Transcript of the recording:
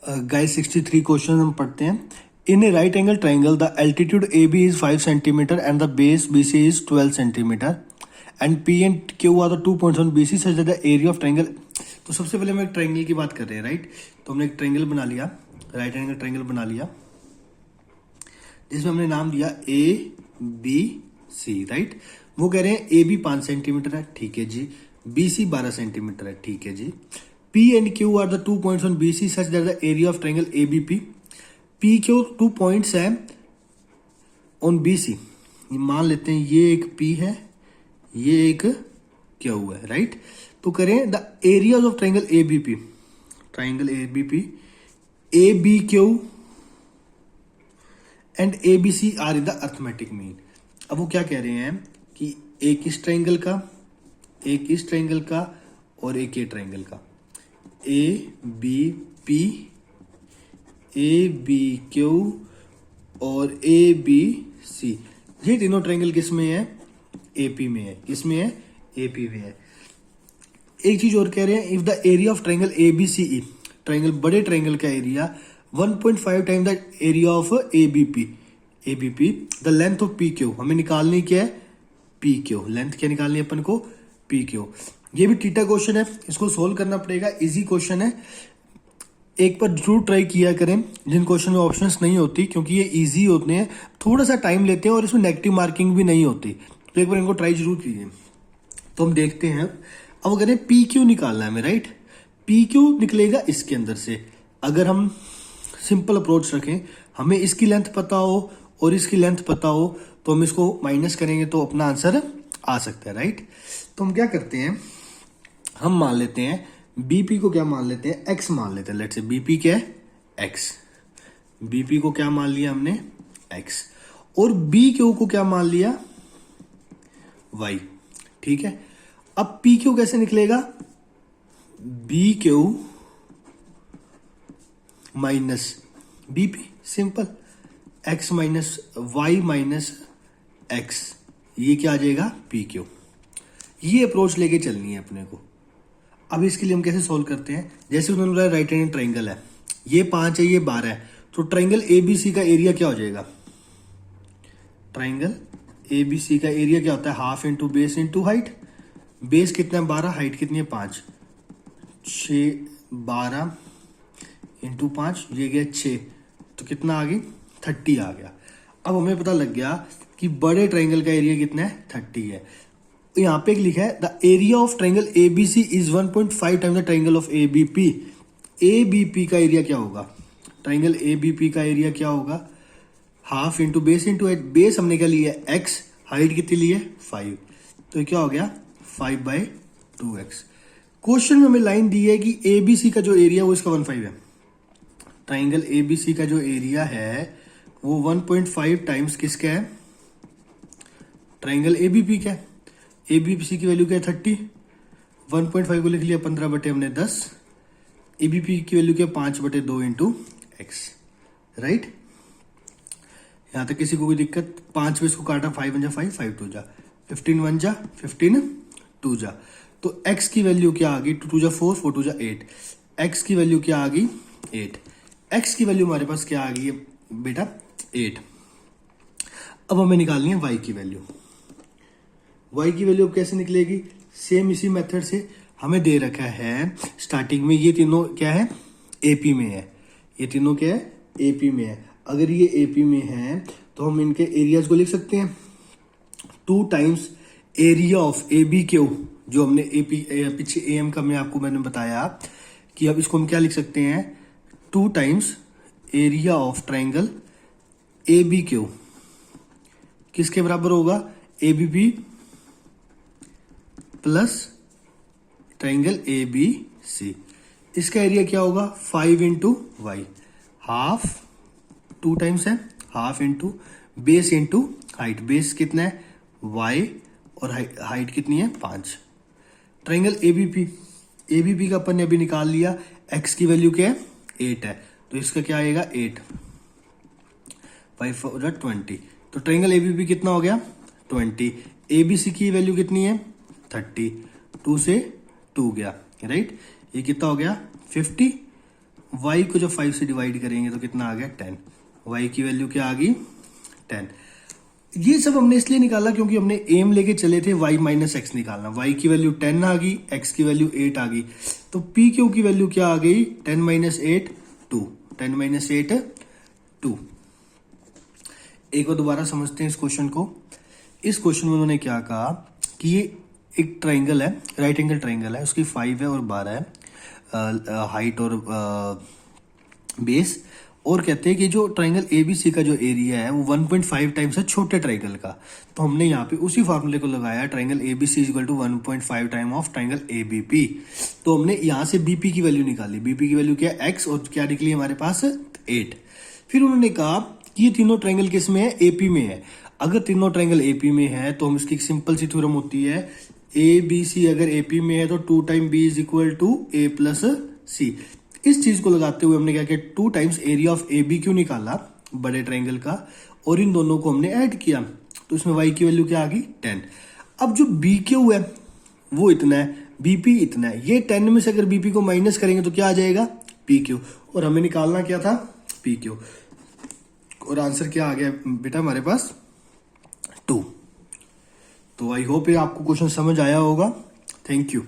Guys 63 question हम पढ़ते हैं। In a right angle triangle the altitude A B is 5 centimetre and the base B C is 12 centimetre and P and Q are the 2 points on B C such that the area of triangle. तो सबसे पहले हम एक triangle की बात कर रहे हैं, राइट। तो हमने एक ट्राइंगल बना लिया, राइट एंगल ट्राइंगल बना लिया, जिसमें हमने नाम दिया ए बी सी, राइट। वो कह रहे हैं ए बी 5 सेंटीमीटर है, ठीक है जी। बी सी 12 सेंटीमीटर है, ठीक है जी। P and Q are the 2 points on BC such that the area of triangle ABP, P Q 2 points है on BC। ये मान लेते हैं ये एक P है, ये एक Q है, राइट। तो करें the areas of triangle ABP, triangle ABP, ABQ and ABC are in the arithmetic mean. अब वो क्या कह रहे हैं कि एक इस ट्राइंगल का, एक इस ट्राइंगल का और एक ये ट्राइंगल का, A B P, A B Q और ए बी सी, ये तीनों ट्रायंगल किस में है? एपी में है। किस में है? एपी में है। एक चीज और कह रहे हैं, if the area of triangle A B C E, triangle बड़े ट्रायंगल का area 1.5 time the area of ABP, ABP the length of P Q, हमें निकालनी क्या है? पी क्यू, लेंथ क्या निकालनी है अपन को? P Q. ये भी टीटा क्वेश्चन है, इसको सोल्व करना पड़ेगा, इजी क्वेश्चन है। एक बार जरूर ट्राई किया करें जिन क्वेश्चन में ऑप्शंस नहीं होती, क्योंकि ये इजी होते हैं, थोड़ा सा टाइम लेते हैं और इसमें नेगेटिव मार्किंग भी नहीं होती। तो एक बार इनको ट्राई जरूर कीजिए। तो हम देखते हैं, अब अगर पी क्यू निकालना है हमें, राइट। पी क्यू निकलेगा इसके अंदर से। अगर हम सिंपल अप्रोच रखें, हमें इसकी लेंथ पता हो और इसकी लेंथ पता हो, तो हम इसको माइनस करेंगे तो अपना आंसर आ सकता है, राइट। तो हम क्या करते हैं, हम मान लेते हैं बीपी को, क्या मान लेते हैं? एक्स मान लेते हैं। लेट्स से बीपी क्या है? एक्स। बीपी को क्या मान लिया हमने? एक्स। और बी क्यू को क्या मान लिया? वाई, ठीक है। अब पी क्यू कैसे निकलेगा? B Q minus BP, simple. X minus Y minus X, ये क्या आ जाएगा? P Q. ये अप्रोच लेके चलनी है अपने को। अब इसके लिए हम कैसे सोल्व करते हैं? जैसे उन्होंने बोला राइट एंगल ट्राइंगल है, ये 5 है, ये 12 है, तो ट्राइंगल एबीसी का एरिया क्या हो जाएगा? ट्राइंगल एबीसी का एरिया क्या होता है? Half into base into height. Base कितना है? 12, हाइट कितनी है? 5, 6, 12 इंटू 5, ये गया 6, तो कितना आ गई? 30 आ गया। अब हमें पता लग गया कि बड़े ट्राइंगल का एरिया कितना है? 30 है। यहाँ पे लिखा है the area of triangle ABC is 1.5 time the triangle of ABP. ABP का एरिया क्या होगा? ट्राइंगल एबीपी का एरिया क्या होगा? Half into base into height. Base हमने क्या लिया? एक्स। हाइट कितनी ली है? 5, तो क्या हो गया? 5/2x। क्वेश्चन में हमें लाइन दी है कि एबीसी का जो एरिया वो इसका 1.5 है। ट्राइंगल एबीसी का जो एरिया है वो 1.5 टाइम्स किसका है? ट्राइंगल एबीपी का है। एबीसी की वैल्यू क्या है? 30। 1.5 को लिख लिया 15/10। एबीपी की वैल्यू क्या है? 5/2 इंटू एक्स, राइट। यहां तक किसी को कोई दिक्कत? 5 में इसको काटा, 5 1 जा 5, 5 2 जा 15 1 जा 15 2 जा, तो एक्स की वैल्यू क्या आ गई? 2 2 जा 4, 4 2 जा 8। एक्स की वैल्यू क्या आ गई? 8। एक्स की वैल्यू हमारे पास क्या आ गई है बेटा? 8। अब हमें निकालनी है वाई की वैल्यू। वाई की वैल्यू अब कैसे निकलेगी? सेम इसी मेथड से। हमें दे रखा है स्टार्टिंग में ये तीनों क्या है? एपी में है। ये तीनों क्या है? एपी में है। अगर ये एपी में है तो हम इनके एरियाज को लिख सकते हैं 2 times area of A B Q, जो हमने एपी पीछे एम का मैंने बताया कि अब इसको हम क्या लिख सकते हैं? 2 times area of triangle A B Q किसके बराबर होगा? ABP plus triangle A B C. इसका एरिया क्या होगा? 5 इंटू वाई। हाफ 2 टाइम्स है, half into base into height. Base कितना है? वाई, और हाइट कितनी है? 5। ट्राइंगल एबीपी, एबीपी का अपन ने अभी निकाल लिया। एक्स की वैल्यू क्या है? 8 है, तो इसका क्या आएगा? 8, 5 4 20। तो ट्राइंगल एबीपी कितना हो गया? 20। एबीसी की वैल्यू कितनी है? 30। 2 से 2 गया, राइट। ये कितना हो गया? 50। y को जब 5 से डिवाइड करेंगे तो कितना आ गया 10, y की वैल्यू क्या आ गई 10। ये सब हमने इसलिए निकाला क्योंकि हमने एम लेके चले थे y माइनस एक्स निकालना, y की वैल्यू 10 आ गई, x की वैल्यू 8 आ गई, तो पी क्यू की वैल्यू क्या आ गई 10 माइनस 8 2, 10 माइनस 8 2। एक बार दोबारा समझते हैं इस क्वेश्चन को। इस क्वेश्चन में उन्होंने क्या कहा कि ये एक ट्राइंगल है, राइट एंगल ट्राइंगल है, उसकी 5 है और 12 है हाइट और बेस, और कहते हैं कि जो ट्राइंगल एबीसी का जो एरिया है वो 1.5 टाइम्स है छोटे ट्राइंगल का। तो हमने यहाँ पे उसी फॉर्मूले को लगाया, triangle ABC is equal to 1.5 time of triangle ABP. तो हमने यहाँ से बीपी की वैल्यू निकाली, बीपी की वैल्यू क्या एक्स और क्या निकली हमारे पास 8। फिर उन्होंने कहा कि ये तीनों ट्राइंगल किस में है, एपी में है। अगर तीनों ट्राइंगल एपी में है तो हम इसकी एक सिंपल सी थ्योरम होती है, ए बी सी अगर एपी में है तो 2 time B is equal to A plus C. इस चीज को लगाते हुए हमने क्या किया, 2 times area of A B Q निकाला बड़े ट्राइंगल का, और इन दोनों को हमने ऐड किया, तो इसमें y की वैल्यू क्या आ गई 10। अब जो बी क्यू है वो इतना है, बीपी इतना है, ये 10 में से अगर बीपी को माइनस करेंगे तो क्या आ जाएगा पी क्यू, और हमें निकालना क्या था पी क्यू, और आंसर क्या आ गया बेटा हमारे पास 2। तो आई होप ये आपको क्वेश्चन समझ आया होगा। Thank you.